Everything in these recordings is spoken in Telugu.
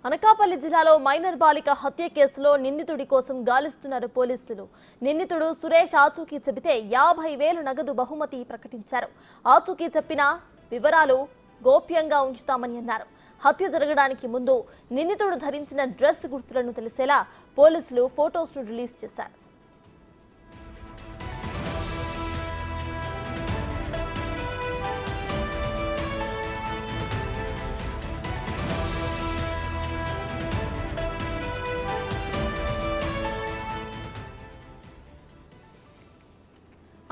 అనకాపల్లి జిల్లాలో మైనర్ బాలిక హత్య కేసులో నిందితుడి కోసం గాలిస్తున్నారు పోలీసులు. నిందితుడు సురేష్ ఆచూకీ చెబితే 50,000 నగదు బహుమతి ప్రకటించారు. ఆచూకీ చెప్పిన వివరాలు గోప్యంగా ఉంచుతామని అన్నారు. హత్య జరగడానికి ముందు నిందితుడు ధరించిన డ్రెస్ గుర్తులను తెలిసేలా పోలీసులు ఫోటోస్ను రిలీజ్ చేశారు.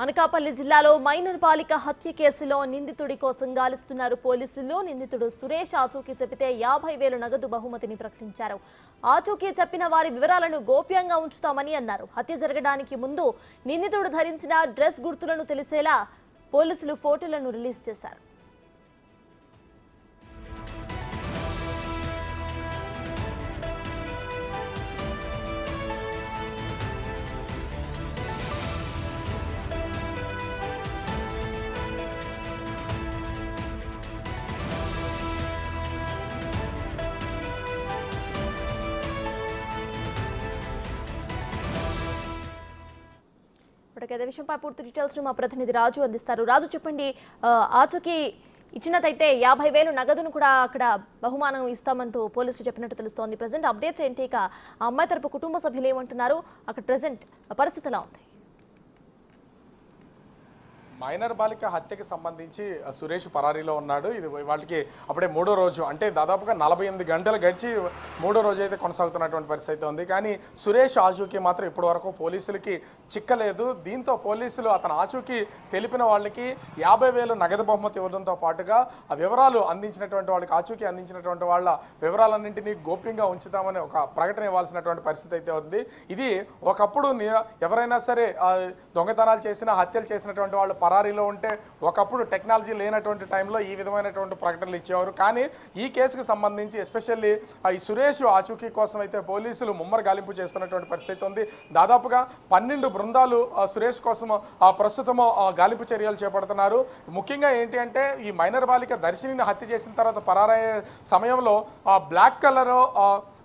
అనకాపల్లి జిల్లాలో మైనర్ బాలిక హత్య కేసులో నిందితుడి కోసం గాలిస్తున్నారు పోలీసులు. నిందితుడు సురేష్ ఆచూకీ చెబితే 50,000 నగదు బహుమతిని ప్రకటించారు. ఆచూకీ చెప్పిన వారి వివరాలను గోప్యంగా ఉంచుతామని అన్నారు. హత్య జరగడానికి ముందు నిందితుడు ధరించిన డ్రెస్ గుర్తులను తెలిసేలా పోలీసులు ఫోటోలను రిలీజ్ చేశారు. ఇదే విషయంపై పూర్తి డీటెయిల్స్ మా ప్రతినిధి రాజు అందిస్తారు. రాజు, చెప్పండి, ఆచూకీ ఇచ్చినట్టయితే 50,000 నగదును కూడా అక్కడ బహుమానం ఇస్తామంటూ పోలీసులు చెప్పినట్టు తెలుస్తోంది. ప్రజెంట్ అప్డేట్స్ ఏంటి? ఇక ఆ అమ్మాయి తరపు కుటుంబ సభ్యులు ఏమంటున్నారు? అక్కడ ప్రజెంట్ పరిస్థితి ఎలా ఉంది? మైనర్ బాలిక హత్యకి సంబంధించి సురేష్ పరారీలో ఉన్నాడు. ఇది వాళ్ళకి అప్పుడే మూడో రోజు, అంటే దాదాపుగా 48 గంటలు గడిచి మూడో రోజు అయితే కొనసాగుతున్నటువంటి పరిస్థితి అయితే ఉంది. కానీ సురేష్ ఆచూకీ మాత్రం ఇప్పటి వరకు పోలీసులకి చిక్కలేదు. దీంతో పోలీసులు అతను ఆచూకీ తెలిపిన వాళ్ళకి 50,000 నగదు బహుమతి ఇవ్వడంతో పాటుగా ఆ వివరాలు అందించినటువంటి వాళ్ళకి, ఆచూకీ అందించినటువంటి వాళ్ళ వివరాలన్నింటినీ గోప్యంగా ఉంచుతామని ఒక ప్రకటన ఇవ్వాల్సినటువంటి పరిస్థితి అయితే ఉంది. ఇది ఒకప్పుడు ఎవరైనా సరే దొంగతనాలు చేసిన, హత్యలు చేసినటువంటి వాళ్ళు పరారీలో ఉంటే ఒకప్పుడు టెక్నాలజీ లేనటువంటి టైంలో ఈ విధమైనటువంటి ప్రకటనలు ఇచ్చేవారు. కానీ ఈ కేసుకు సంబంధించి ఎస్పెషల్లీ ఈ సురేష్ ఆచూకీ కోసం అయితే పోలీసులు ముమ్మర గాలింపు చేస్తున్నటువంటి పరిస్థితి ఉంది. దాదాపుగా 12 బృందాలు సురేష్ కోసం ప్రస్తుతము గాలింపు చర్యలు చేపడుతున్నారు. ముఖ్యంగా ఏంటి అంటే, ఈ మైనర్ బాలిక దర్శినిని హత్య చేసిన తర్వాత పరారయ్యే సమయంలో బ్లాక్ కలర్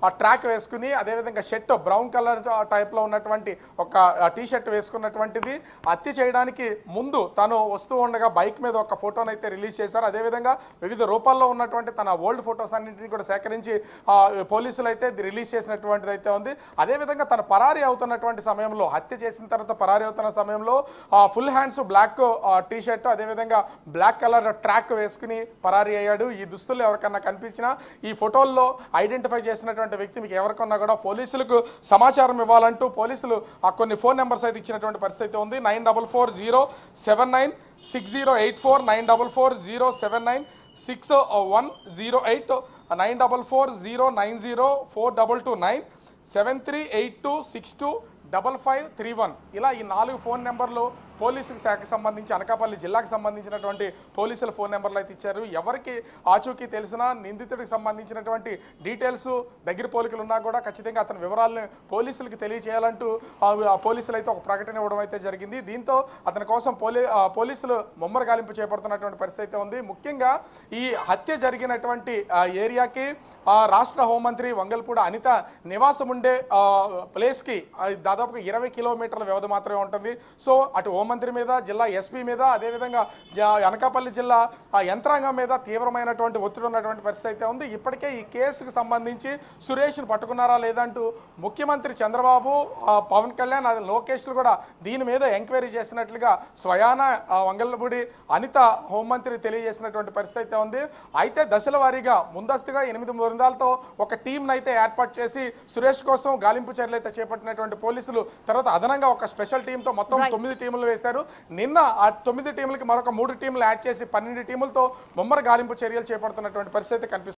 ఆ ట్రాక్ వేసుకుని, అదేవిధంగా షర్ట్ బ్రౌన్ కలర్ టైప్లో ఉన్నటువంటి ఒక టీ షర్ట్ వేసుకున్నటువంటిది హత్య చేయడానికి ముందు తను వస్తూ ఉండగా బైక్ మీద ఒక ఫోటోను అయితే రిలీజ్ చేశారు. అదేవిధంగా వివిధ రూపాల్లో ఉన్నటువంటి తన ఓల్డ్ ఫొటోస్ అన్నింటినీ కూడా సేకరించి పోలీసులు అయితే రిలీజ్ చేసినటువంటిది అయితే ఉంది. అదేవిధంగా తను పరారీ అవుతున్నటువంటి సమయంలో, హత్య చేసిన తర్వాత పరారీ అవుతున్న సమయంలో full hands black T shirt, అదేవిధంగా బ్లాక్ కలర్ ట్రాక్ వేసుకుని పరారీ అయ్యాడు. ఈ దుస్తులు ఎవరికన్నా కనిపించినా ఈ ఫోటోల్లో ఐడెంటిఫై చేసినటువంటి వ్యక్తి మీకు ఎవరికన్నా కూడా పోలీసులకు సమాచారం ఇవ్వాలంటూ పోలీసులు కొన్ని ఫోన్ నెంబర్స్ అయితే ఇచ్చినటువంటి పరిస్థితి ఉంది. 9440796084, 9440796108, 9440904229, 7382625531. ఇలా ఈ 4 ఫోన్ నెంబర్లు పోలీసు శాఖకు సంబంధించి, అనకాపల్లి జిల్లాకు సంబంధించినటువంటి పోలీసుల ఫోన్ నెంబర్లు అయితే ఇచ్చారు. ఎవరికి ఆచూకీ తెలిసినా, నిందితుడికి సంబంధించినటువంటి డీటెయిల్స్ దగ్గర పోలికలు ఉన్నా కూడా ఖచ్చితంగా అతని వివరాలను పోలీసులకు తెలియజేయాలంటూ పోలీసులు అయితే ఒక ప్రకటన ఇవ్వడం అయితే జరిగింది. దీంతో అతని కోసం పోలీసులు ముమ్మర గాలింపు చేపడుతున్నటువంటి పరిస్థితి అయితే ఉంది. ముఖ్యంగా ఈ హత్య జరిగినటువంటి ఏరియాకి రాష్ట్ర హోంమంత్రి వంగల్పూడి అనిత నివాసం ఉండే ప్లేస్కి దాదాపుగా 20 కిలోమీటర్ల వ్యవధి మాత్రమే ఉంటుంది. సో అటు హోంమంత్రి మీద, జిల్లా ఎస్పీ మీద, అదేవిధంగా అనకాపల్లి జిల్లా యంత్రాంగం మీద తీవ్రమైనటువంటి ఒత్తిడి ఉన్నటువంటి పరిస్థితి అయితే ఉంది. ఇప్పటికే ఈ కేసుకు సంబంధించి సురేష్ను పట్టుకున్నారా లేదంటూ ముఖ్యమంత్రి చంద్రబాబు, పవన్ కళ్యాణ్, లోకేష్లు కూడా దీని మీద ఎంక్వైరీ చేసినట్లుగా స్వయాన వంగల్పూడి అనిత హోంమంత్రి తెలియజేసినటువంటి పరిస్థితి అయితే ఉంది. అయితే దశల వారీగా ముందస్తుగా 8 బృందాలతో ఒక టీంను అయితే ఏర్పాటు చేసి సురేష్ కోసం గాలింపు చర్యలు అయితే చేపట్టినటువంటి పోలీసులు తర్వాత అదనంగా ఒక స్పెషల్ టీంతో మొత్తం 9 టీములు వేశారు. నిన్న ఆ 9 టీములకి మరొక 3 టీములు యాడ్ చేసి 12 టీములతో ముమ్మర గాలింపు చర్యలు చేపడుతున్నటువంటి పరిస్థితి కనిపిస్తుంది.